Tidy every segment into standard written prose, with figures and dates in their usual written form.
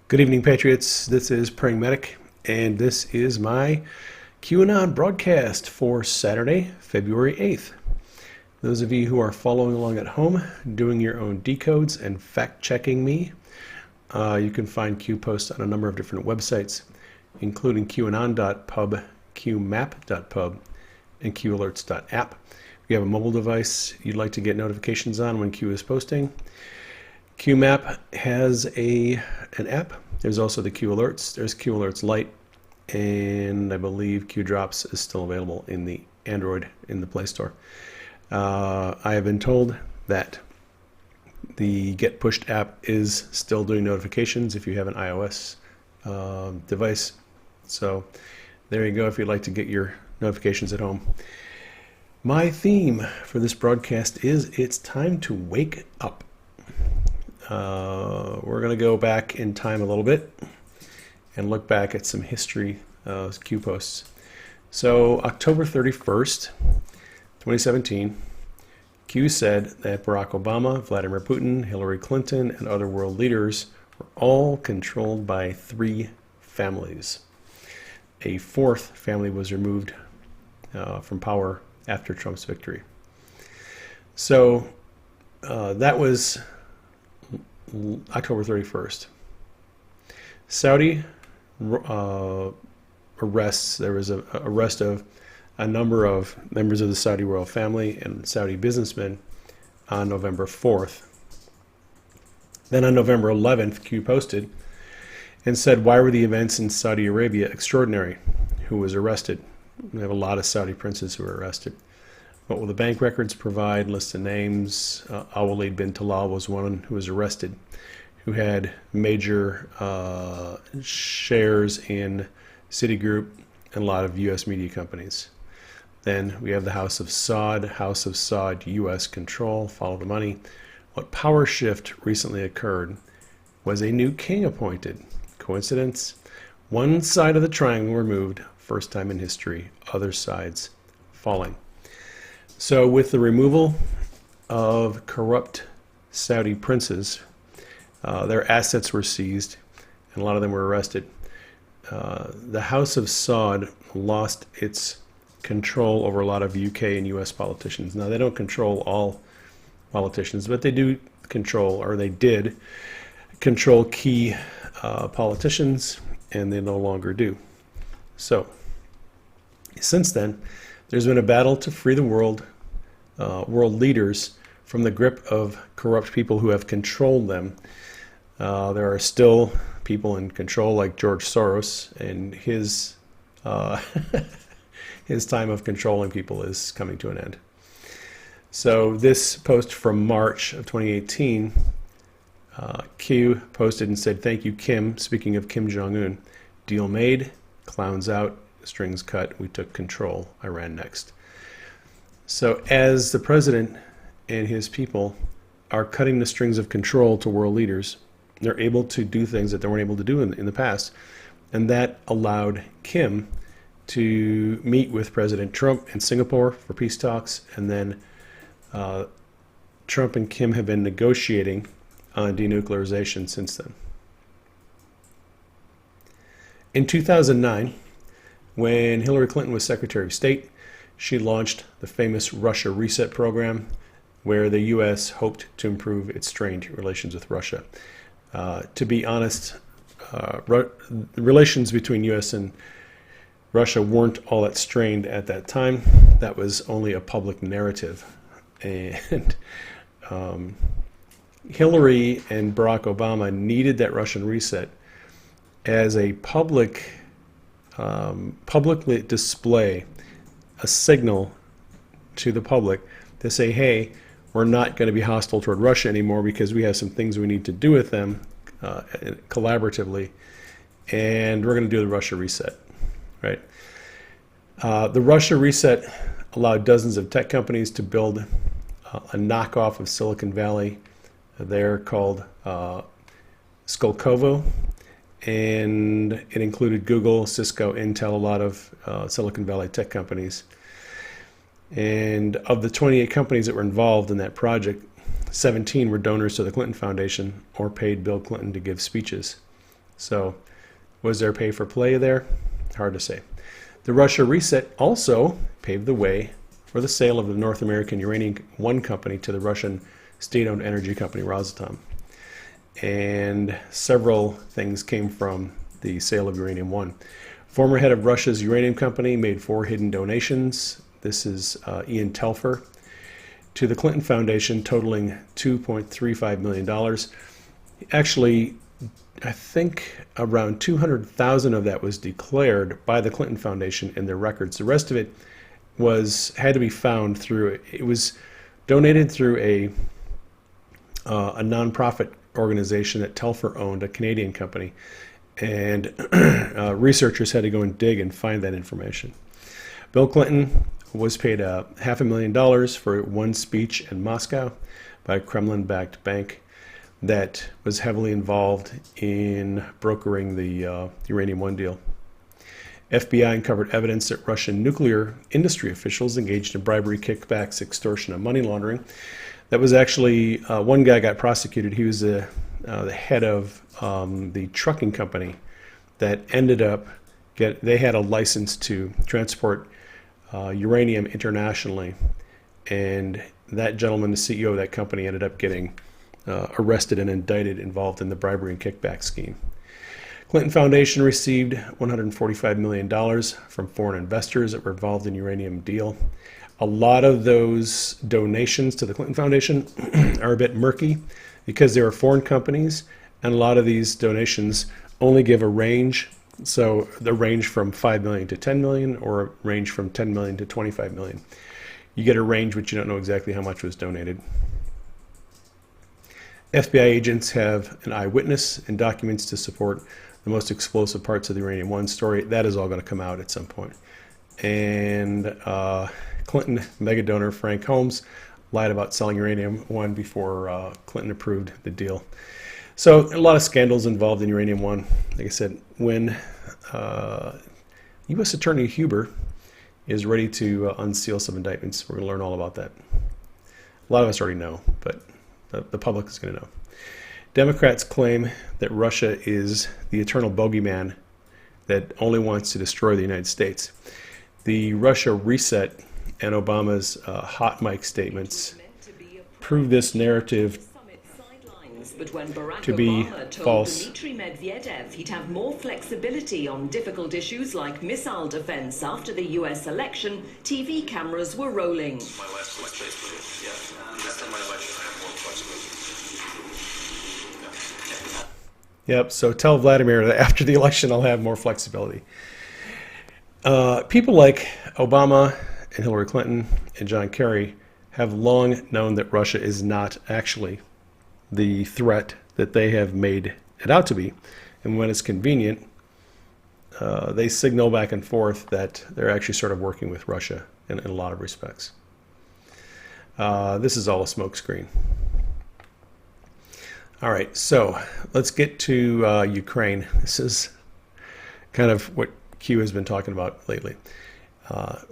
Good evening, Patriots. This is Praying Medic, and this is my QAnon broadcast for Saturday, February 8th. Those of you who are following along at home, doing your own decodes and fact-checking me, you can find Q posts on a number of different websites, including QAnon.pub, QMAP.pub, and QAlerts.app. If you have a mobile device you'd like to get notifications on when Q is posting, QMAP has an app. There's also the Q Alerts. There's Q Alerts Lite, and I believe Q Drops is still available in the Android in the Play Store. I have been told that the Get Pushed app is still doing notifications if you have an iOS device. So there you go if you'd like to get your notifications at home. My theme for this broadcast is It's Time to Wake Up. We're going to go back in time a little bit and look back at some history Q posts. So October 31st, 2017, Q said that Barack Obama, Vladimir Putin, Hillary Clinton, and other world leaders were all controlled by three families. A fourth family was removed from power after Trump's victory. So that was October 31st. Saudi arrests, there was an arrest of a number of members of the Saudi royal family and Saudi businessmen on November 4th. Then on November 11th, Q posted and said, why were the events in Saudi Arabia extraordinary? Who was arrested? We have a lot of Saudi princes who were arrested. What will the bank records provide? List of names. Al-Walid bin Talal was one who was arrested, who had major shares in Citigroup and a lot of U.S. media companies. Then we have the House of Saud, U.S. control, follow the money. What power shift recently occurred was a new king appointed. Coincidence? One side of the triangle removed, first time in history, other sides falling. So with the removal of corrupt Saudi princes, their assets were seized and a lot of them were arrested. The House of Saud lost its control over a lot of UK and US politicians. Now they don't control all politicians, but they do control, or they did control key politicians, and they no longer do. So since then, there's been a battle to free the world leaders from the grip of corrupt people who have controlled them. There are still people in control like George Soros, and his his time of controlling people is coming to an end. So this post from March of 2018, Q posted and said, thank you, Kim. Speaking of Kim Jong-un, deal made, clowns out, strings cut, we took control, I ran next. So as the president and his people are cutting the strings of control to world leaders, they're able to do things that they weren't able to do in the past. And that allowed Kim to meet with President Trump in Singapore for peace talks. And then Trump and Kim have been negotiating on denuclearization since then. In 2009, when Hillary Clinton was Secretary of State, she launched the famous Russia Reset program, where the U.S. hoped to improve its strained relations with Russia. To be honest, relations between U.S. and Russia weren't all that strained at that time. That was only a public narrative. And Hillary and Barack Obama needed that Russian reset as a publicly display a signal to the public to say, hey, we're not going to be hostile toward Russia anymore because we have some things we need to do with them collaboratively, and we're going to do the Russia reset, right? The Russia reset allowed dozens of tech companies to build a knockoff of Silicon Valley. They're called Skolkovo, and it included Google, Cisco, Intel, a lot of Silicon Valley tech companies. And of the 28 companies that were involved in that project, 17 were donors to the Clinton Foundation or paid Bill Clinton to give speeches. So was there pay for play there? Hard to say. The Russia reset also paved the way for the sale of the North American Uranium One company to the Russian state-owned energy company Rosatom. And several things came from the sale of Uranium One. Former head of Russia's uranium company made 4 hidden donations. This is Ian Telfer to the Clinton Foundation, totaling $2.35 million. Actually, I think around 200,000 of that was declared by the Clinton Foundation in their records. The rest of it had to be found through, it was donated through a nonprofit organization that Telfer owned, a Canadian company, and researchers had to go and dig and find that information. Bill Clinton was paid $500,000 for one speech in Moscow by a Kremlin-backed bank that was heavily involved in brokering the Uranium One deal. FBI uncovered evidence that Russian nuclear industry officials engaged in bribery, kickbacks, extortion, and money laundering. That was actually, one guy got prosecuted. He was the head of the trucking company that ended up, they had a license to transport uranium internationally. And that gentleman, the CEO of that company, ended up getting arrested and indicted, involved in the bribery and kickback scheme. Clinton Foundation received $145 million from foreign investors that were involved in the uranium deal. A lot of those donations to the Clinton Foundation are a bit murky because they were foreign companies, and a lot of these donations only give a range. So the range from 5 million to 10 million, or a range from 10 million to 25 million. You get a range, but you don't know exactly how much was donated. FBI agents have an eyewitness and documents to support the most explosive parts of the Uranium One story. That is all going to come out at some point. And Clinton mega donor Frank Holmes lied about selling Uranium One before Clinton approved the deal. So a lot of scandals involved in Uranium One. Like I said, when U.S. Attorney Huber is ready to unseal some indictments, we're going to learn all about that. A lot of us already know, but the public is going to know. Democrats claim that Russia is the eternal bogeyman that only wants to destroy the United States. The Russia reset and Obama's hot mic statements prove this narrative But when Barack to be Obama told false. Dmitry Medvedev he'd have more flexibility on difficult issues like missile defense after the US election, TV cameras were rolling. My last flexibility. Yeah, after my election, I have more flexibility. Yep, so tell Vladimir that after the election I'll have more flexibility. People like Obama and Hillary Clinton and John Kerry have long known that Russia is not actually the threat that they have made it out to be. And when it's convenient, they signal back and forth that they're actually sort of working with Russia in a lot of respects. This is all a smokescreen. All right, so let's get to Ukraine. This is kind of what Q has been talking about lately.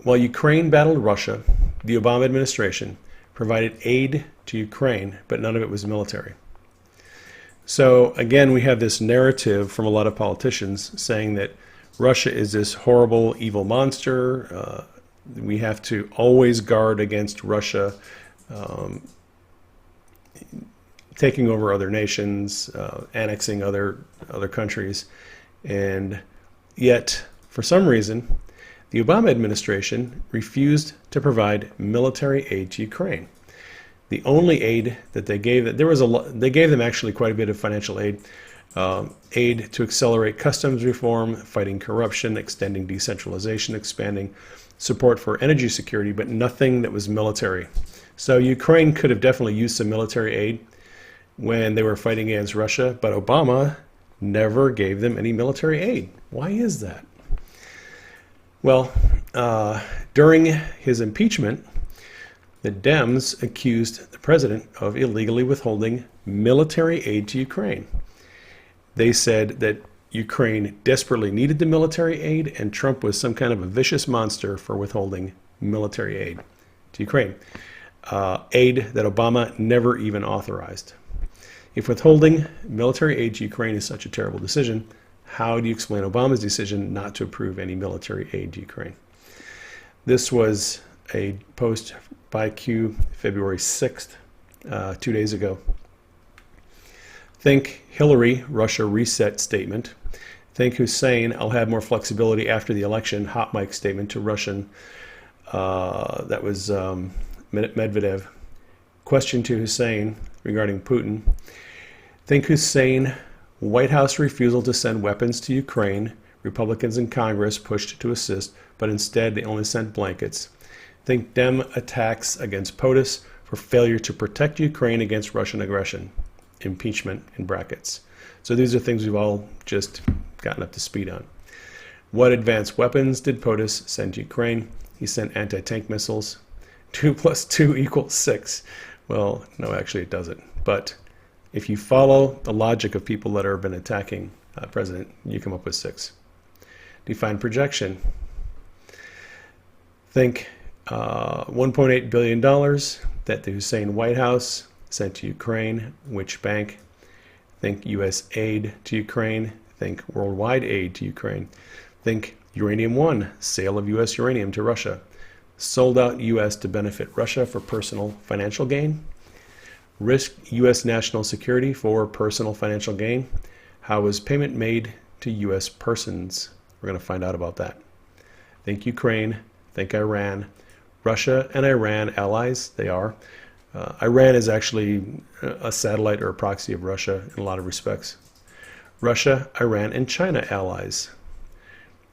While Ukraine battled Russia, the Obama administration provided aid to Ukraine, but none of it was military. So again, we have this narrative from a lot of politicians saying that Russia is this horrible, evil monster. We have to always guard against Russia taking over other nations, annexing other countries. And yet, for some reason, the Obama administration refused to provide military aid to Ukraine. The only aid that they gave, they gave them actually quite a bit of financial aid, aid to accelerate customs reform, fighting corruption, extending decentralization, expanding support for energy security, but nothing that was military. So Ukraine could have definitely used some military aid when they were fighting against Russia, but Obama never gave them any military aid. Why is that? Well, during his impeachment, the Dems accused the president of illegally withholding military aid to Ukraine. They said that Ukraine desperately needed the military aid, and Trump was some kind of a vicious monster for withholding military aid to Ukraine. Aid that Obama never even authorized. If withholding military aid to Ukraine is such a terrible decision, how do you explain Obama's decision not to approve any military aid to Ukraine? This was a post by Q, February 6th, 2 days ago. Think Hillary, Russia reset statement. Think Hussein, I'll have more flexibility after the election, hot mic statement to Russian. That was Medvedev. Question to Hussein regarding Putin. Think Hussein, White House refusal to send weapons to Ukraine. Republicans in Congress pushed to assist, but instead they only sent blankets. Think Dem attacks against POTUS for failure to protect Ukraine against Russian aggression. Impeachment in brackets. So these are things we've all just gotten up to speed on. What advanced weapons did POTUS send to Ukraine? He sent anti-tank missiles. 2 + 2 = 6. Well, no, actually it doesn't. But if you follow the logic of people that have been attacking President, you come up with 6. Define projection. Think $1.8 billion that the Hussein White House sent to Ukraine. Which bank? Think U.S. aid to Ukraine. Think worldwide aid to Ukraine. Think Uranium One, sale of U.S. uranium to Russia. Sold out U.S. to benefit Russia for personal financial gain. Risk U.S. national security for personal financial gain. How was payment made to U.S. persons? We're going to find out about that. Think Ukraine. Think Iran. Russia and Iran allies. They are. Iran is actually a satellite or a proxy of Russia in a lot of respects. Russia, Iran, and China allies.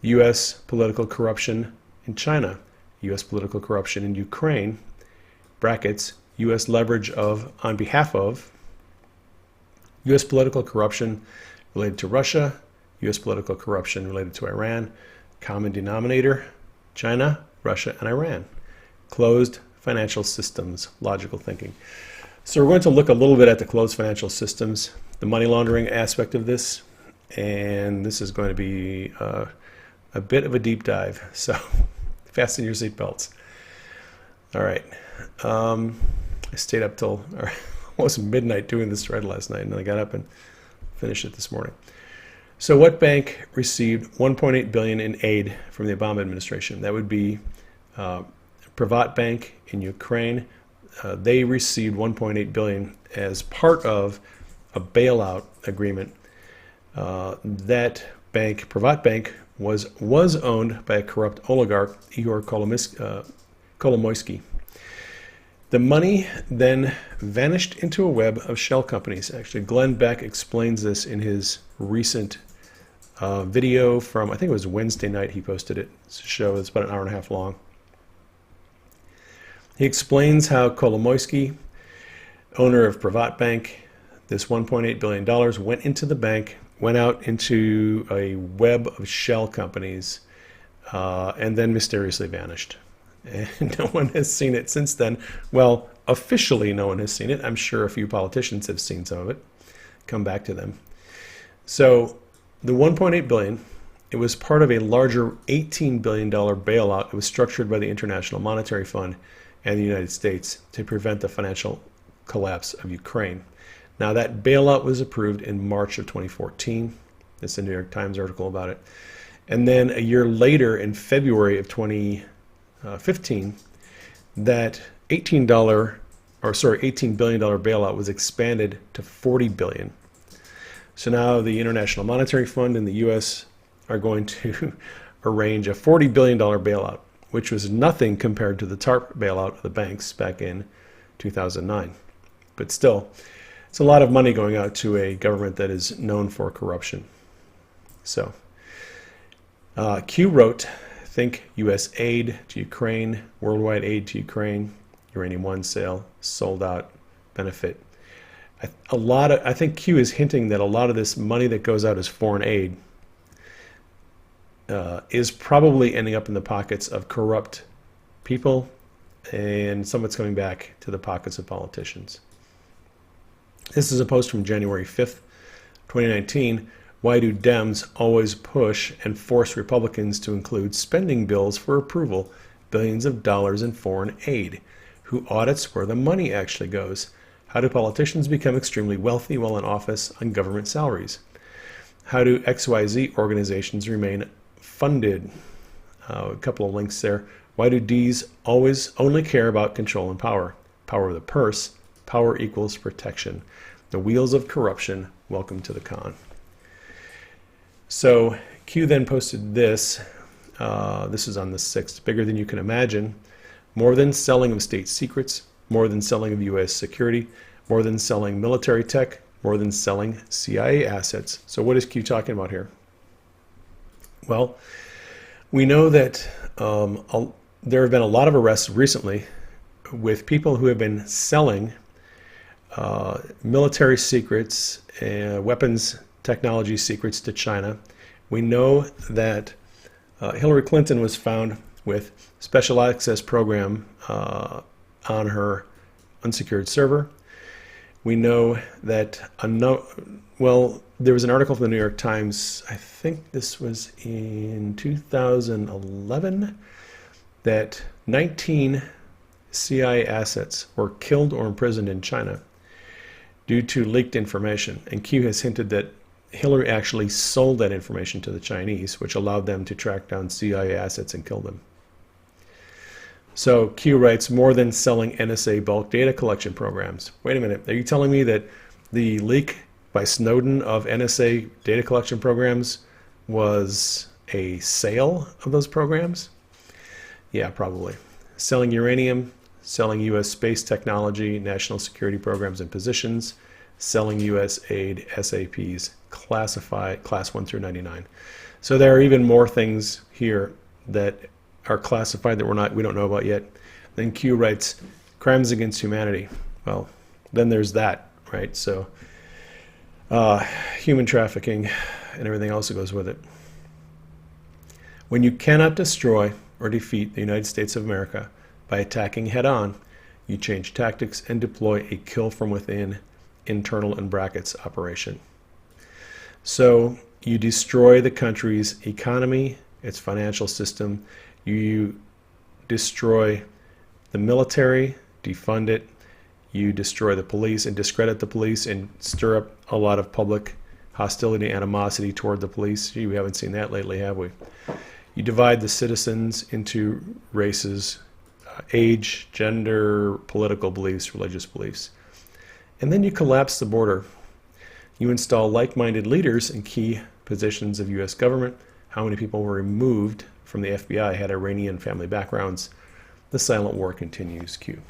U.S. political corruption in China. U.S. political corruption in Ukraine. Brackets. U.S. leverage of, on behalf of, U.S. political corruption related to Russia, U.S. political corruption related to Iran, common denominator, China, Russia, and Iran. Closed financial systems, logical thinking. So we're going to look a little bit at the closed financial systems, the money laundering aspect of this, and this is going to be a bit of a deep dive. So fasten your seatbelts. All right. I stayed up till almost midnight doing this thread last night, and then I got up and finished it this morning. So what bank received $1.8 billion in aid from the Obama administration? That would be Privat Bank in Ukraine. They received $1.8 billion as part of a bailout agreement. That bank, Privat Bank, was owned by a corrupt oligarch, Igor Kolomoisky. The money then vanished into a web of shell companies. Actually, Glenn Beck explains this in his recent video from, I think it was Wednesday night he posted it. It's a show that's about an hour and a half long. He explains how Kolomoisky, owner of Privat Bank, this $1.8 billion went into the bank, went out into a web of shell companies, and then mysteriously vanished. And no one has seen it since then. Well, officially no one has seen it. I'm sure a few politicians have seen some of it. Come back to them. So the $1.8 billion, it was part of a larger $18 billion bailout. It was structured by the International Monetary Fund and the United States to prevent the financial collapse of Ukraine. Now that bailout was approved in March of 2014. It's a New York Times article about it. And then a year later, in February of 2015, that $18 billion bailout was expanded to $40 billion. So now the International Monetary Fund and the U.S. are going to arrange a $40 billion bailout, which was nothing compared to the TARP bailout of the banks back in 2009. But still, it's a lot of money going out to a government that is known for corruption. So, Q wrote, think U.S. aid to Ukraine, worldwide aid to Ukraine, Uranium One sale, sold out, benefit. I think Q is hinting that a lot of this money that goes out as foreign aid is probably ending up in the pockets of corrupt people, and some of it's coming back to the pockets of politicians. This is a post from January 5th, 2019. Why do Dems always push and force Republicans to include spending bills for approval, billions of dollars in foreign aid? Who audits where the money actually goes? How do politicians become extremely wealthy while in office on government salaries? How do XYZ organizations remain funded? A couple of links there. Why do Ds always only care about control and power? Power of the purse. Power equals protection. The wheels of corruption. Welcome to the con. So Q then posted this. This is on the 6th. Bigger than you can imagine. More than selling of state secrets. More than selling of U.S. security. More than selling military tech. More than selling CIA assets. So what is Q talking about here? Well, we know that there have been a lot of arrests recently with people who have been selling military secrets, weapons technology secrets to China. We know that Hillary Clinton was found with special access program on her unsecured server. We know that, there was an article from the New York Times, I think this was in 2011, that 19 CIA assets were killed or imprisoned in China due to leaked information. And Q has hinted that Hillary actually sold that information to the Chinese, which allowed them to track down CIA assets and kill them. So Q writes, more than selling NSA bulk data collection programs. Wait a minute, are you telling me that the leak by Snowden of NSA data collection programs was a sale of those programs? Yeah, probably. Selling uranium, selling U.S. space technology, national security programs and positions, selling U.S. aid, SAPs, classified, class 1 through 99. So there are even more things here that are classified that we don't know about yet. Then Q writes, crimes against humanity. Well, then there's that, right? So human trafficking and everything else that goes with it. When you cannot destroy or defeat the United States of America by attacking head-on, you change tactics and deploy a kill from within, internal in brackets, operation. So you destroy the country's economy, its financial system. You destroy the military, defund it. You destroy the police and discredit the police and stir up a lot of public hostility, animosity toward the police. We haven't seen that lately, have we? You divide the citizens into races, age, gender, political beliefs, religious beliefs. And then you collapse the border. You install like-minded leaders in key positions of U.S. government. How many people were removed from the FBI had Iranian family backgrounds? The silent war continues, Q.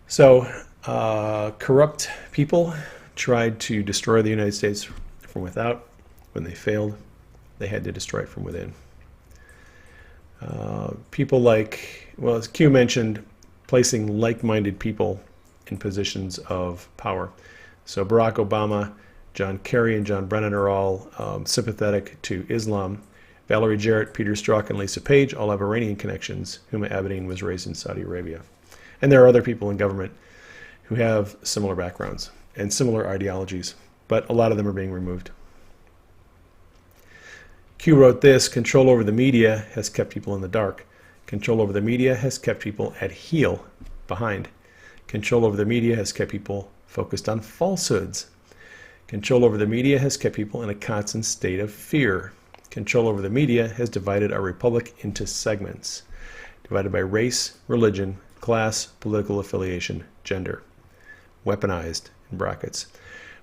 So corrupt people tried to destroy the United States from without. When they failed, they had to destroy it from within. People like, well, as Q mentioned, placing like-minded people in positions of power. So Barack Obama, John Kerry, and John Brennan are all sympathetic to Islam. Valerie Jarrett, Peter Strzok, and Lisa Page all have Iranian connections. Huma Abedin was raised in Saudi Arabia. And there are other people in government who have similar backgrounds and similar ideologies, but a lot of them are being removed. Q wrote this, control over the media has kept people in the dark. Control over the media has kept people at heel, behind. Control over the media has kept people focused on falsehoods. Control over the media has kept people in a constant state of fear. Control over the media has divided our republic into segments, divided by race, religion, class, political affiliation, gender. Weaponized, in brackets.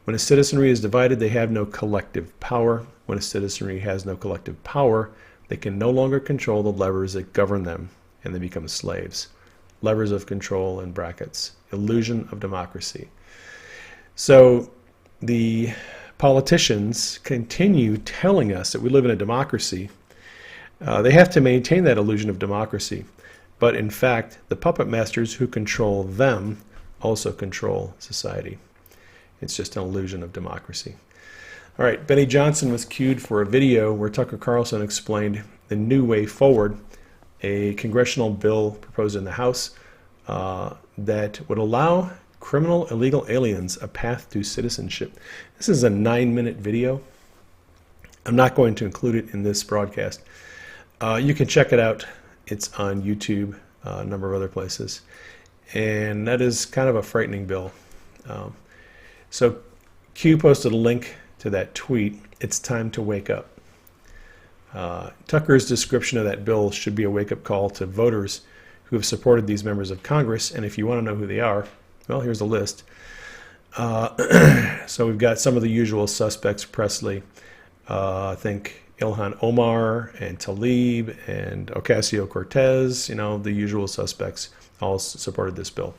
When a citizenry is divided, they have no collective power. When a citizenry has no collective power, they can no longer control the levers that govern them, and they become slaves. Levers of control, in brackets. Illusion of democracy. So the politicians continue telling us that we live in a democracy. They have to maintain that illusion of democracy. But in fact, the puppet masters who control them also control society. It's just an illusion of democracy. All right, Benny Johnson was cued for a video where Tucker Carlson explained the new way forward, a congressional bill proposed in the House that would allow criminal illegal aliens a path to citizenship. This is a 9-minute video. I'm not going to include it in this broadcast. You can check it out. It's on YouTube, a number of other places. And that is kind of a frightening bill. So Q posted a link to that tweet. It's time to wake up. Tucker's description of that bill should be a wake-up call to voters who have supported these members of Congress. And if you want to know who they are, well, here's a list. So we've got some of the usual suspects: Presley, I think Ilhan Omar and Tlaib and Ocasio-Cortez, the usual suspects all supported this bill.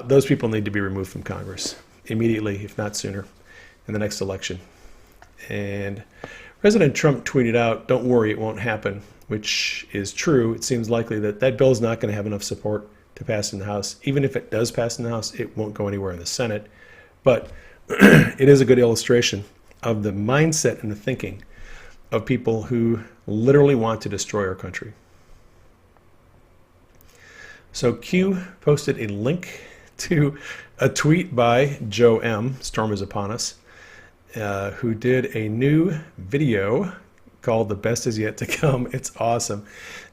Those people need to be removed from Congress immediately, if not sooner, in the next election. And President Trump tweeted out, "Don't worry, it won't happen," which is true. It seems likely that that bill is not going to have enough support to pass in the House. Even if it does pass in the House, it won't go anywhere in the Senate. But it is a good illustration of the mindset and the thinking of people who literally want to destroy our country. So Q posted a link to a tweet by Joe M., Storm is Upon Us, who did a new video called The Best Is Yet to Come. It's awesome.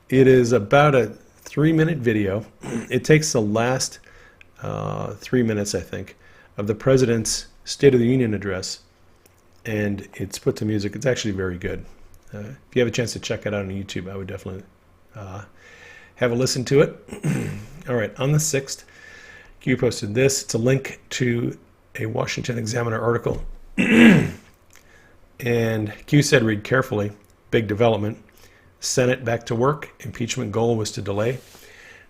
It is about a 3-minute video. It takes the last 3 minutes, I think, of the president's State of the Union address, and it's put to music. It's actually very good. If you have a chance to check it out on YouTube, I would definitely have a listen to it. All right, on the 6th, Q posted this. It's a link to a Washington Examiner article. And Q said, read carefully. Big development. Senate back to work. Impeachment goal was to delay.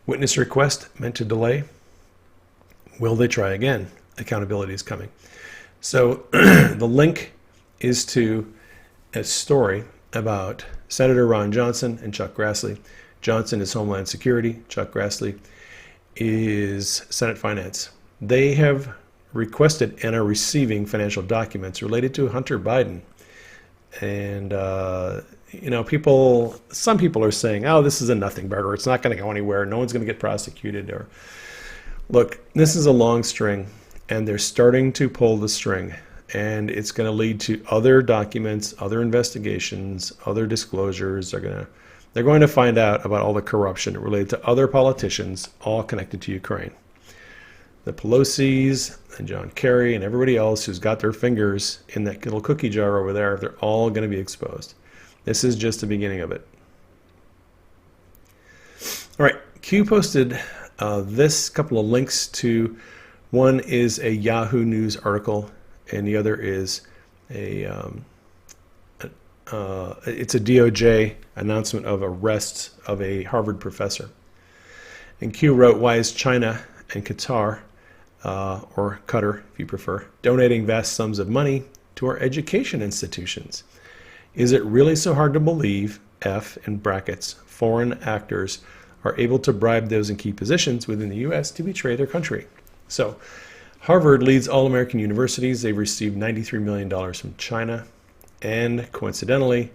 Witness request meant to delay. Will they try again? Accountability is coming. So the link is to a story about Senator Ron Johnson and Chuck Grassley. Johnson is Homeland Security. Chuck Grassley is Senate Finance. They have requested and are receiving financial documents related to Hunter Biden. And, some people are saying, oh, this is a nothing burger. It's not going to go anywhere. No one's going to get prosecuted. Or, look, this is a long string, and they're starting to pull the string. And it's going to lead to other documents, other investigations, other disclosures. They're going to find out about all the corruption related to other politicians, all connected to Ukraine. The Pelosi's and John Kerry and everybody else who's got their fingers in that little cookie jar over there, they're all going to be exposed. This is just the beginning of it. All right, Q posted this couple of links to, one is a Yahoo News article, and the other is it's a DOJ announcement of arrests of a Harvard professor. And Q wrote, why is China and Qatar, or Qatar if you prefer, donating vast sums of money to our education institutions? Is it really so hard to believe, F in brackets, foreign actors are able to bribe those in key positions within the U.S. to betray their country? So Harvard leads all American universities. They've received $93 million from China. And coincidentally,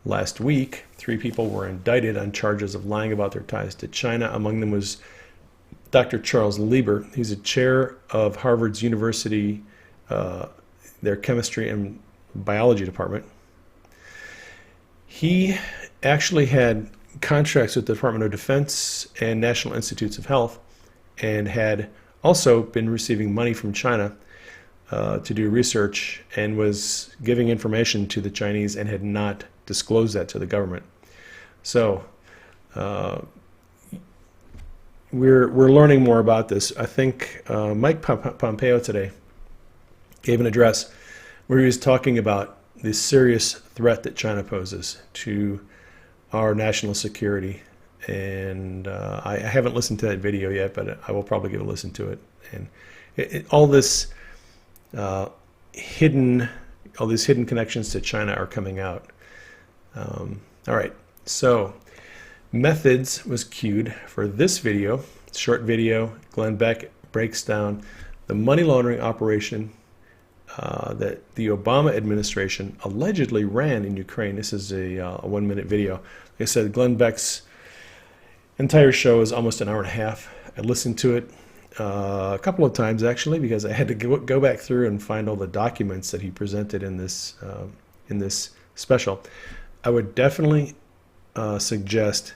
last week, 3 people were indicted on charges of lying about their ties to China. Among them was Dr. Charles Lieber. He's a chair of Harvard's University, their chemistry and biology department. He actually had contracts with the Department of Defense and National Institutes of Health, and had also been receiving money from China to do research, and was giving information to the Chinese and had not disclosed that to the government. So we're learning more about this. I think Mike Pompeo today gave an address where he was talking about the serious threat that China poses to our national security. And I haven't listened to that video yet, but I will probably give a listen to it. And all these hidden connections to China are coming out. All right, so methods was queued for this video, short video. Glenn Beck breaks down the money laundering operation that the Obama administration allegedly ran in Ukraine. This is a 1-minute video. Like I said, Glenn Beck's entire show is almost an hour and a half. I listened to it a couple of times, actually, because I had to go back through and find all the documents that he presented in this special. I would definitely suggest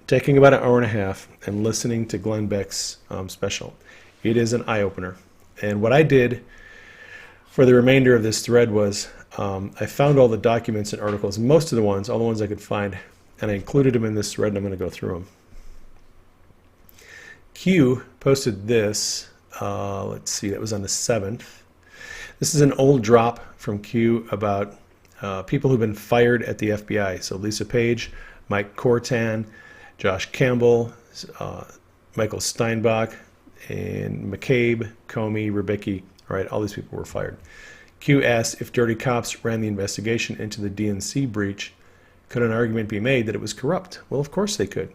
taking about an hour and a half and listening to Glenn Beck's special. It is an eye-opener. And what I did for the remainder of this thread was I found all the documents and articles, most of the ones, all the ones I could find, and I included them in this thread, and I'm going to go through them. Q posted this, let's see, that was on the 7th. This is an old drop from Q about people who've been fired at the FBI. So Lisa Page, Mike Cortan, Josh Campbell, Michael Steinbach, and McCabe, Comey, Ribicki, right, all these people were fired. Q asked if dirty cops ran the investigation into the DNC breach, could an argument be made that it was corrupt? Well, of course they could.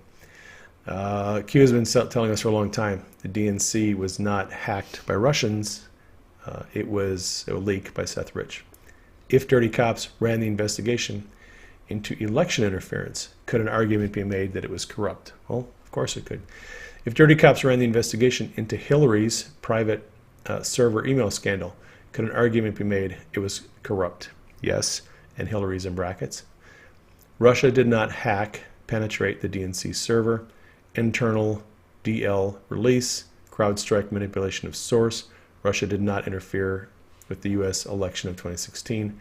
Q has been telling us for a long time the DNC was not hacked by Russians. It was a leak by Seth Rich. If dirty cops ran the investigation into election interference, could an argument be made that it was corrupt? Well, of course it could. If dirty cops ran the investigation into Hillary's private server email scandal, could an argument be made it was corrupt? Yes, and Hillary's in brackets. Russia did not penetrate the DNC server, internal DL release, CrowdStrike manipulation of source. Russia did not interfere with the U.S. election of 2016.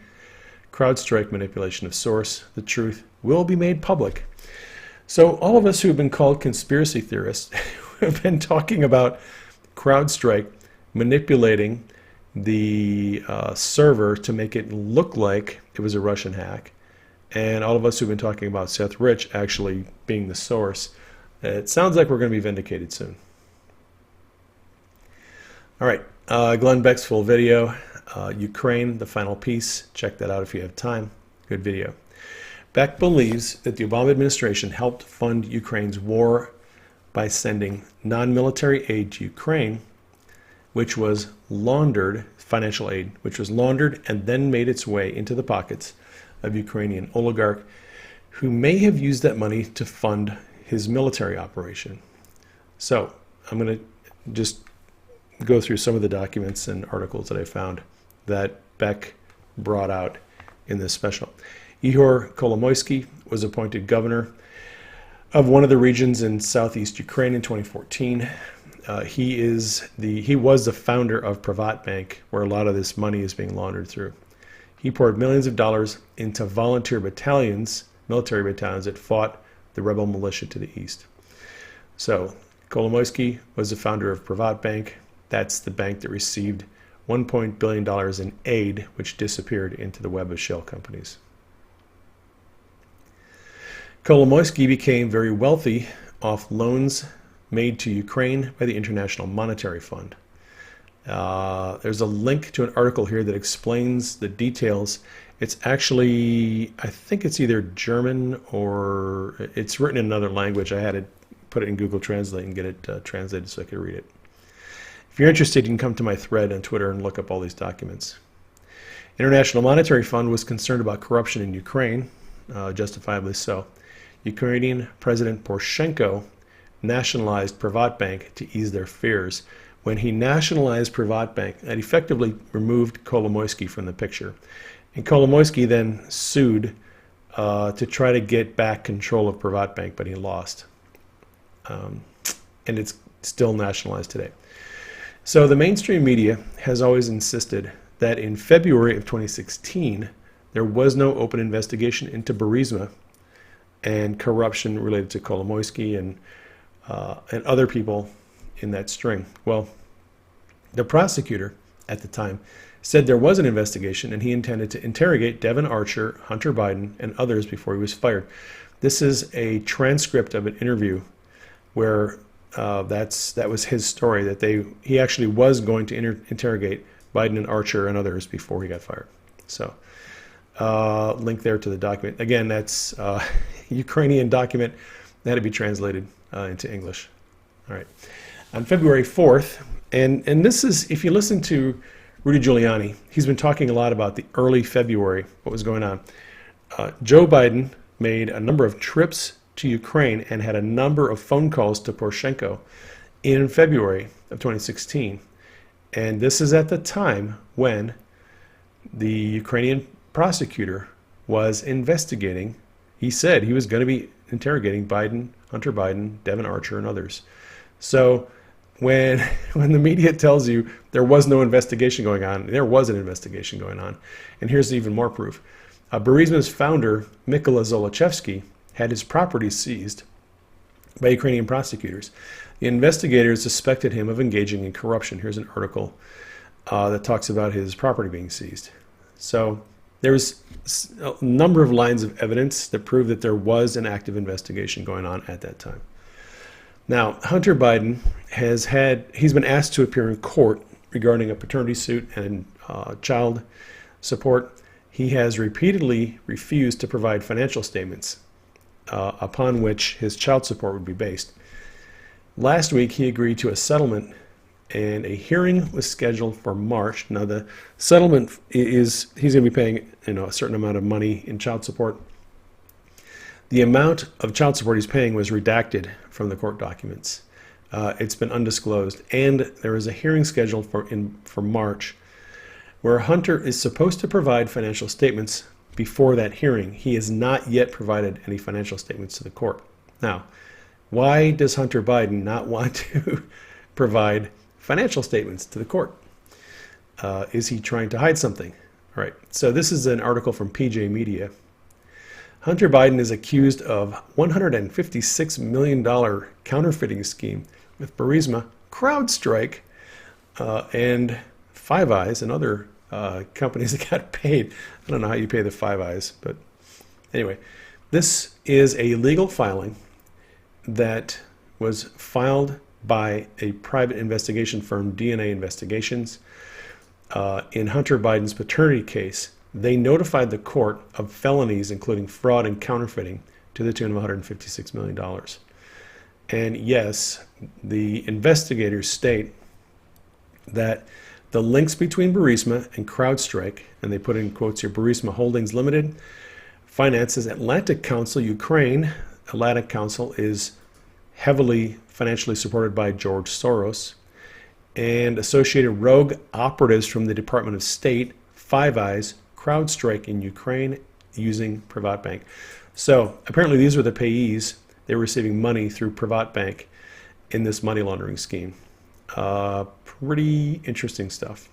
CrowdStrike manipulation of source. The truth will be made public. So all of us who have been called conspiracy theorists have been talking about CrowdStrike manipulating the server to make it look like it was a Russian hack. And all of us who've been talking about Seth Rich actually being the source. It sounds like we're going to be vindicated soon. All right, Glenn Beck's full video, Ukraine, the final piece. Check that out if you have time. Good video. Beck believes that the Obama administration helped fund Ukraine's war by sending non-military aid to Ukraine, which was laundered, financial aid, which was laundered and then made its way into the pockets of Ukrainian oligarch who may have used that money to fund his military operation. So I'm going to just go through some of the documents and articles that I found that Beck brought out in this special. Ihor Kolomoisky was appointed governor of one of the regions in southeast Ukraine in 2014. He was the founder of Privat Bank, where a lot of this money is being laundered through. He poured millions of dollars into volunteer battalions, military battalions that fought the rebel militia to the east. So Kolomoisky was the founder of Privat Bank. That's the bank that received $1 billion in aid, which disappeared into the web of shell companies. Kolomoisky became very wealthy off loans made to Ukraine by the International Monetary Fund. There's a link to an article here that explains the details. It's actually, I think it's either German or it's written in another language. I had to put it in Google Translate and get it translated so I could read it. If you're interested, you can come to my thread on Twitter and look up all these documents. International Monetary Fund was concerned about corruption in Ukraine, justifiably so. Ukrainian President Poroshenko nationalized Privat Bank to ease their fears. When he nationalized Privat Bank, that effectively removed Kolomoisky from the picture. And Kolomoisky then sued to try to get back control of Privat Bank, but he lost. And it's still nationalized today. So the mainstream media has always insisted that in February of 2016, there was no open investigation into Burisma and corruption related to Kolomoisky and other people in that string. Well, the prosecutor at the time said there was an investigation and he intended to interrogate Devon Archer, Hunter Biden, and others before he was fired. This is a transcript of an interview where that was his story, that he actually was going to interrogate Biden and Archer and others before he got fired. So link there to the document. Again, that's a Ukrainian document that had to be translated into English. All right. On February 4th, and this is, if you listen to Rudy Giuliani, he's been talking a lot about the early February, what was going on. Joe Biden made a number of trips to Ukraine and had a number of phone calls to Poroshenko in February of 2016. And this is at the time when the Ukrainian prosecutor was investigating. He said he was going to be interrogating Biden, Hunter Biden, Devon Archer, and others. So when when the media tells you there was no investigation going on, there was an investigation going on. And here's even more proof. Burisma's founder, Mykola Zolochevsky, had his property seized by Ukrainian prosecutors. The investigators suspected him of engaging in corruption. Here's an article that talks about his property being seized. So there's a number of lines of evidence that prove that there was an active investigation going on at that time. Now, Hunter Biden he's been asked to appear in court regarding a paternity suit and child support. He has repeatedly refused to provide financial statements upon which his child support would be based. Last week, he agreed to a settlement, and a hearing was scheduled for March. Now, the settlement is he's going to be paying a certain amount of money in child support. The amount of child support he's paying was redacted from the court documents. It's been undisclosed, and there is a hearing scheduled for March, where Hunter is supposed to provide financial statements before that hearing. He has not yet provided any financial statements to the court. Now, why does Hunter Biden not want to provide financial statements to the court? Is he trying to hide something? All right, so this is an article from PJ Media. Hunter Biden is accused of $156 million counterfeiting scheme with Burisma, CrowdStrike, and Five Eyes and other companies that got paid. I don't know how you pay the Five Eyes, but anyway, this is a legal filing that was filed by a private investigation firm, DNA Investigations, in Hunter Biden's paternity case. They notified the court of felonies, including fraud and counterfeiting, to the tune of $156 million. And yes, the investigators state that the links between Burisma and CrowdStrike, and they put in quotes here, Burisma Holdings Limited, finances Atlantic Council Ukraine. Atlantic Council is heavily financially supported by George Soros, and associated rogue operatives from the Department of State, Five Eyes, CrowdStrike in Ukraine using PrivatBank. So apparently these were the payees. They were receiving money through PrivatBank in this money laundering scheme. Pretty interesting stuff.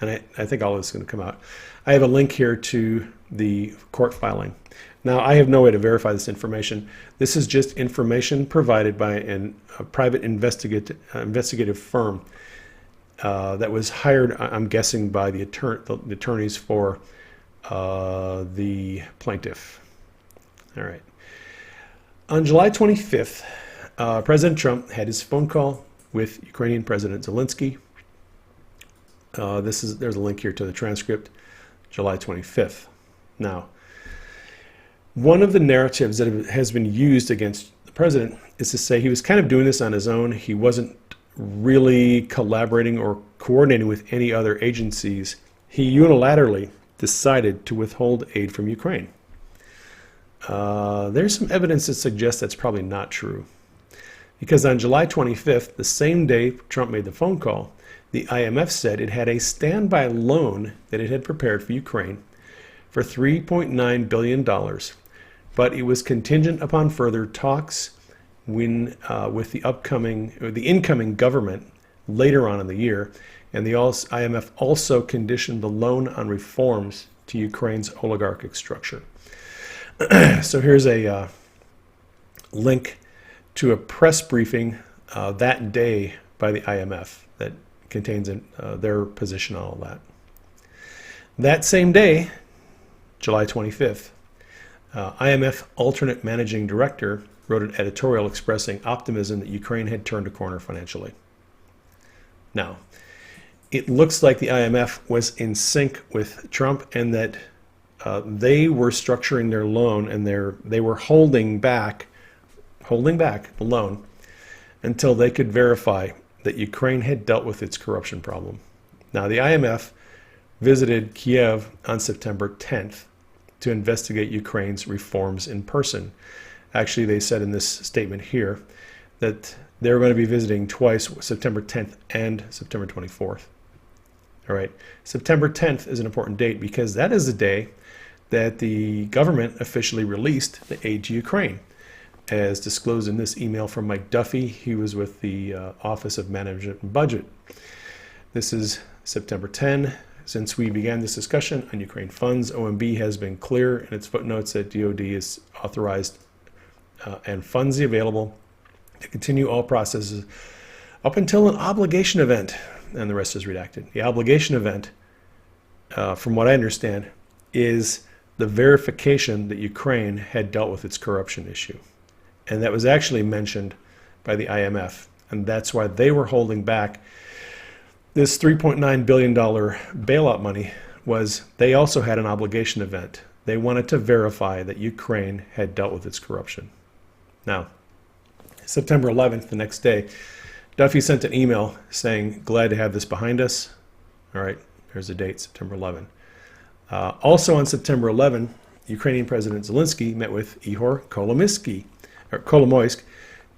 And I think all this is going to come out. I have a link here to the court filing. Now, I have no way to verify this information. This is just information provided by a private investigative firm that was hired, I'm guessing, by the attorneys for the plaintiff. All right. On July 25th, President Trump had his phone call with Ukrainian President Zelensky. There's a link here to the transcript, July 25th. Now, one of the narratives that has been used against the president is to say he was kind of doing this on his own. He wasn't really collaborating or coordinating with any other agencies. He unilaterally decided to withhold aid from Ukraine. There's some evidence that suggests that's probably not true. Because on July 25th, the same day Trump made the phone call, the IMF said it had a standby loan that it had prepared for Ukraine for $3.9 billion, but it was contingent upon further talks with the incoming government later on in the year, and the IMF also conditioned the loan on reforms to Ukraine's oligarchic structure. So here's a link to a press briefing that day by the IMF that contains their position on all that. That same day, July 25th, IMF alternate managing director wrote an editorial expressing optimism that Ukraine had turned a corner financially. Now, it looks like the IMF was in sync with Trump and that they were structuring their loan and they were holding back the loan until they could verify that Ukraine had dealt with its corruption problem. Now, the IMF visited Kiev on September 10th to investigate Ukraine's reforms in person. Actually, they said in this statement here that they were going to be visiting twice, September 10th and September 24th. All right, September 10th is an important date because that is the day that the government officially released the aid to Ukraine. as disclosed in this email from Mike Duffy. He was with the Office of Management and Budget. This is September 10. Since we began this discussion on Ukraine funds, OMB has been clear in its footnotes that DoD is authorized and funds available to continue all processes up until an obligation event, and the rest is redacted. The obligation event, from what I understand, is the verification that Ukraine had dealt with its corruption issue. And that was actually mentioned by the IMF, and that's why they were holding back this $3.9 billion bailout money. Was they also had an obligation event. They wanted to verify that Ukraine had dealt with its corruption. Now, September 11th, the next day, Duffy sent an email saying, glad to have this behind us. All right, there's the date, September 11. Also on September 11, Ukrainian President Zelensky met with Ihor Kolomoysk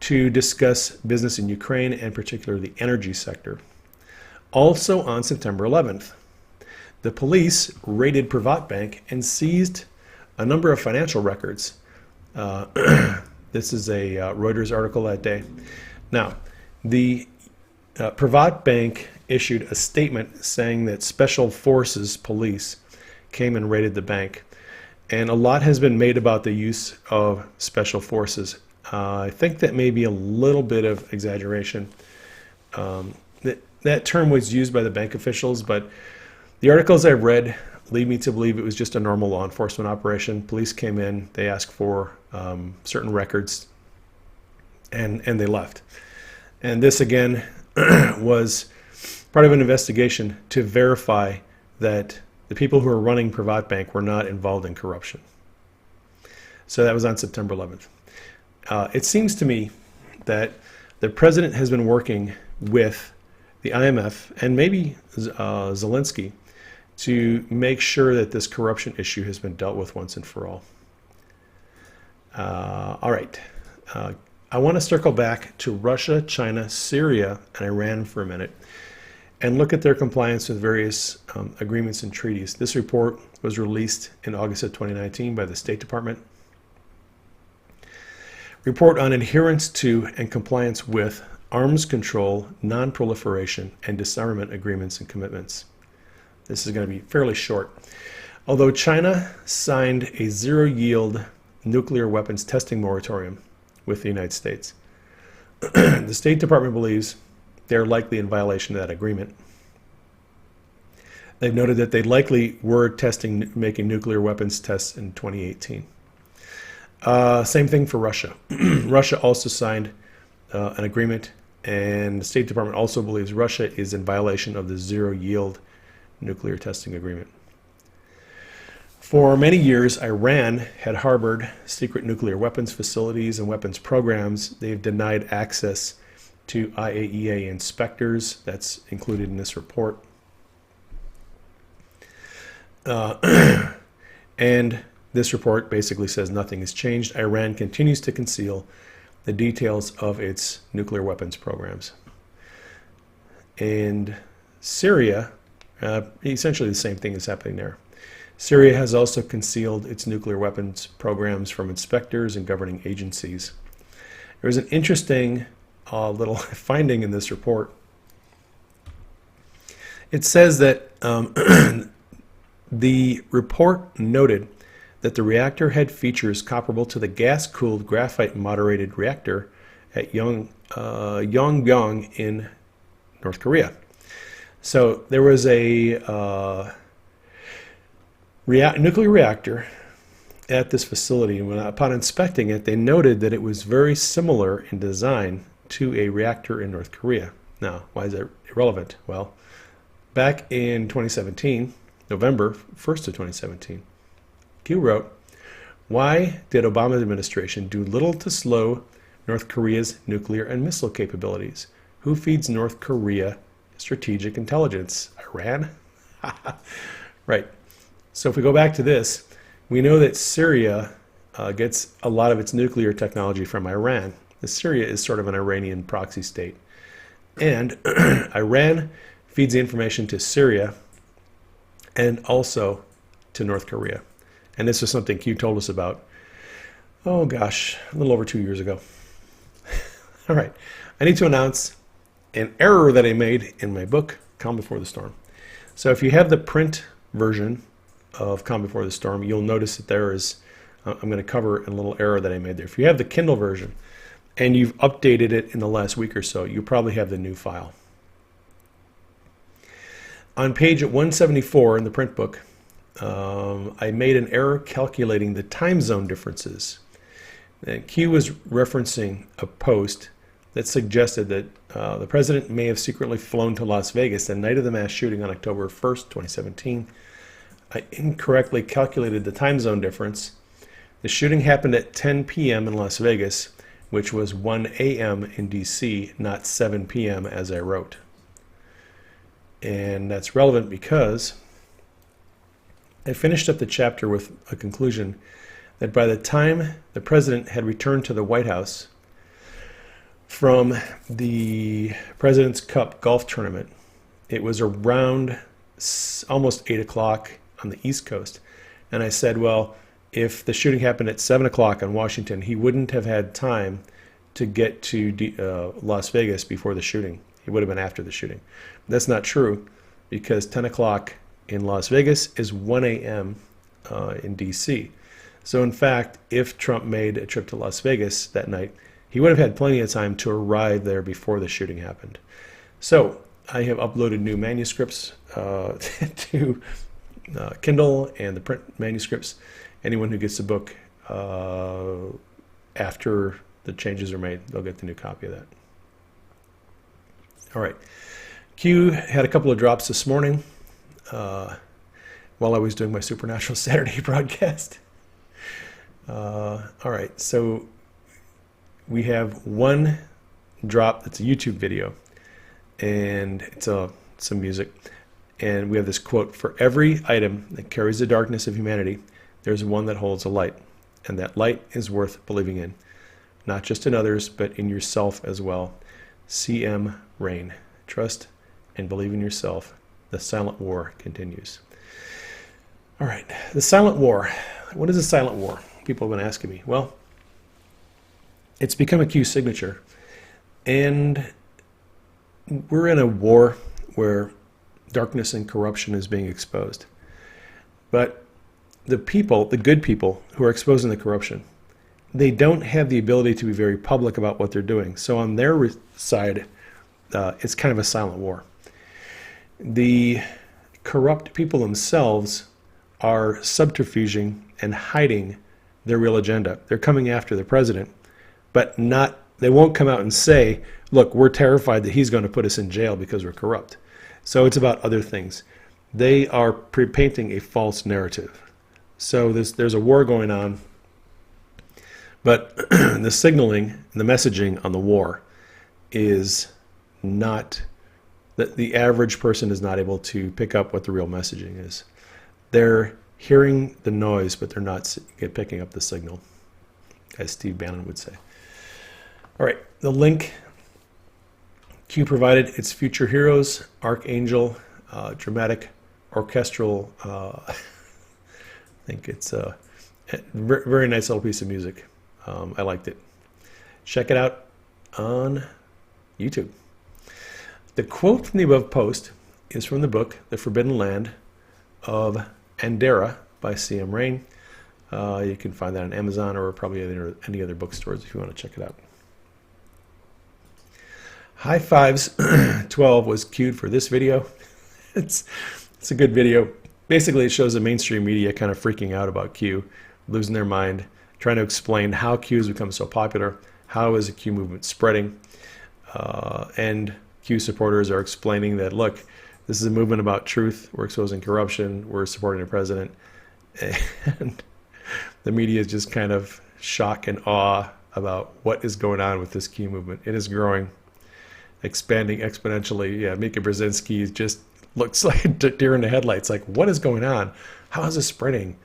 to discuss business in Ukraine and particularly the energy sector. Also on September 11th, the police raided Privatbank and seized a number of financial records. This is a Reuters article that day. Now, the Privatbank issued a statement saying that Special Forces police came and raided the bank. And a lot has been made about the use of Special Forces. I think that may be a little bit of exaggeration. That term was used by the bank officials, but the articles I've read lead me to believe it was just a normal law enforcement operation. Police came in, they asked for certain records, and they left. And this again was part of an investigation to verify that the people who are running Privatbank were not involved in corruption. So that was on September 11th. It seems to me that the president has been working with the IMF and maybe Zelensky to make sure that this corruption issue has been dealt with once and for all. All right. I want to circle back to Russia, China, Syria, and Iran for a minute and look at their compliance with various agreements and treaties. This report was released in August of 2019 by the State Department. Report on adherence to and compliance with arms control, non-proliferation, and disarmament agreements and commitments. This is going to be fairly short. Although China signed a zero-yield nuclear weapons testing moratorium with the United States, the State Department believes they're likely in violation of that agreement. They've noted that they likely were making nuclear weapons tests in 2018. Same thing for Russia. Russia also signed an agreement, and the State Department also believes Russia is in violation of the zero-yield nuclear testing agreement. For many years, Iran had harbored secret nuclear weapons facilities and weapons programs. They've denied access to IAEA inspectors. That's included in this report. And this report basically says nothing has changed. Iran continues to conceal the details of its nuclear weapons programs. And Syria, essentially the same thing is happening there. Syria has also concealed its nuclear weapons programs from inspectors and governing agencies. There was an interesting little finding in this report. It says that the report noted that the reactor had features comparable to the gas-cooled graphite-moderated reactor at Yongbyon in North Korea. So there was a nuclear reactor at this facility, and upon inspecting it, they noted that it was very similar in design to a reactor in North Korea. Now, why is that irrelevant? Well, back in 2017, November 1st of 2017, Q wrote, "Why did Obama administration do little to slow North Korea's nuclear and missile capabilities? Who feeds North Korea strategic intelligence? Iran?" Right. So if we go back to this, we know that Syria gets a lot of its nuclear technology from Iran. Syria is sort of an Iranian proxy state. And Iran feeds the information to Syria and also to North Korea. And this is something Q told us about. Oh gosh, a little over 2 years ago. All right, I need to announce an error that I made in my book, Calm Before the Storm. So if you have the print version of Calm Before the Storm, you'll notice that there is, I'm going to cover a little error that I made there. If you have the Kindle version and you've updated it in the last week or so, you probably have the new file. On page 174 in the print book, I made an error calculating the time zone differences. And Q was referencing a post that suggested that the president may have secretly flown to Las Vegas the night of the mass shooting on October 1st, 2017. I incorrectly calculated the time zone difference. The shooting happened at 10 p.m. in Las Vegas, which was 1 a.m. in D.C., not 7 p.m. as I wrote. And that's relevant because I finished up the chapter with a conclusion that by the time the president had returned to the White House from the President's Cup golf tournament, it was around almost 8 o'clock on the East Coast. And I said, well, if the shooting happened at 7 o'clock on Washington, he wouldn't have had time to get to Las Vegas before the shooting. It would have been after the shooting. That's not true, because 10 o'clock in Las Vegas is 1 a.m. In D.C. So in fact, if Trump made a trip to Las Vegas that night, he would have had plenty of time to arrive there before the shooting happened. So I have uploaded new manuscripts to Kindle and the print manuscripts. Anyone who gets the book after the changes are made, they'll get the new copy of that. All right. Q had a couple of drops this morning while I was doing my Supernatural Saturday broadcast. All right, so we have one drop that's a YouTube video, and it's some music. And we have this quote: "For every item that carries the darkness of humanity, there's one that holds a light, and that light is worth believing in, not just in others, but in yourself as well." C.M. Rain. Trust and believe in yourself. The silent war continues. All right, the silent war. What is a silent war? People have been asking me. Well, it's become a Q signature, and we're in a war where darkness and corruption is being exposed. But the people, the good people who are exposing the corruption, they don't have the ability to be very public about what they're doing. So on their side, it's kind of a silent war. The corrupt people themselves are subterfuging and hiding their real agenda. They're coming after the president, but they won't come out and say, look, we're terrified that he's going to put us in jail because we're corrupt. So it's about other things. They are painting a false narrative. So there's a war going on, but the signaling and the messaging on the war is not, that the average person is not able to pick up what the real messaging is. They're hearing the noise, but they're not picking up the signal, as Steve Bannon would say. All right, the link Q provided, it's Future Heroes, Archangel, dramatic, orchestral, I think it's a very nice little piece of music. I liked it. Check it out on YouTube. The quote from the above post is from the book, The Forbidden Land of Andera by C.M. Rain. You can find that on Amazon or probably any other bookstores if you want to check it out. High Fives 12 was cued for this video. It's a good video. Basically, it shows the mainstream media kind of freaking out about Q, losing their mind, trying to explain how Q has become so popular, how is the Q movement spreading, and Q supporters are explaining that, look, this is a movement about truth. We're exposing corruption. We're supporting the president. And the media is just kind of shock and awe about what is going on with this Q movement. It is growing, expanding exponentially. Yeah, Mika Brzezinski just looks like a deer in the headlights. Like, what is going on? How is this spreading?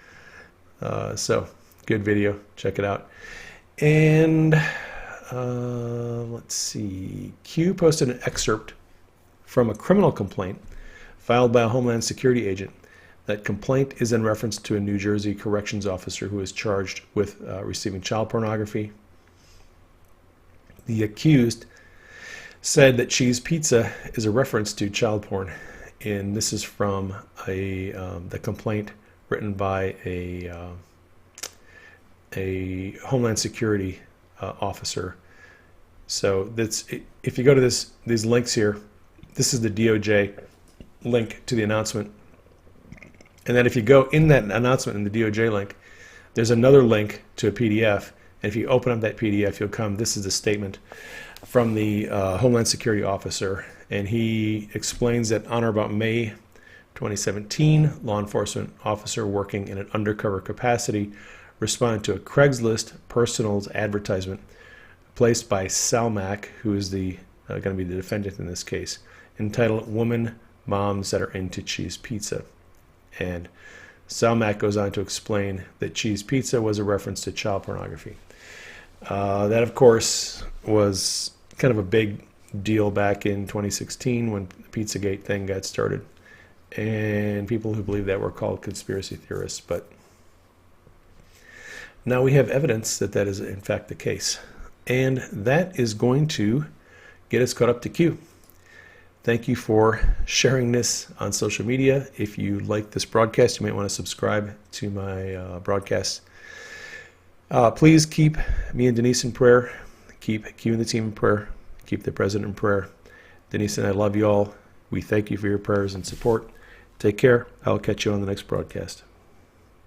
So, good video. Check it out. And let's see. Q posted an excerpt from a criminal complaint filed by a Homeland Security agent That complaint is in reference to a New Jersey corrections officer who is charged with receiving child pornography. The accused said that cheese pizza is a reference to child porn, and this is from the complaint written by a Homeland Security officer. So that's, if you go to these links here, this is the DOJ link to the announcement. And then if you go in that announcement in the DOJ link, there's another link to a PDF. And if you open up that PDF, you'll come, this is a statement from the Homeland Security officer. And he explains that on or about May 2017, law enforcement officer working in an undercover capacity responded to a Craigslist personals advertisement placed by Salmac, who is going to be the defendant in this case, entitled "Woman Moms That Are Into Cheese Pizza." And Salmac goes on to explain that cheese pizza was a reference to child pornography. That, of course, was kind of a big deal back in 2016 when the Pizzagate thing got started. And people who believe that were called conspiracy theorists. But now we have evidence that that is, in fact, the case. And that is going to get us caught up to Q. Thank you for sharing this on social media. If you like this broadcast, you might want to subscribe to my broadcast. Please keep me and Denise in prayer. Keep Q and the team in prayer. Keep the president in prayer. Denise and I love you all. We thank you for your prayers and support. Take care. I'll catch you on the next broadcast.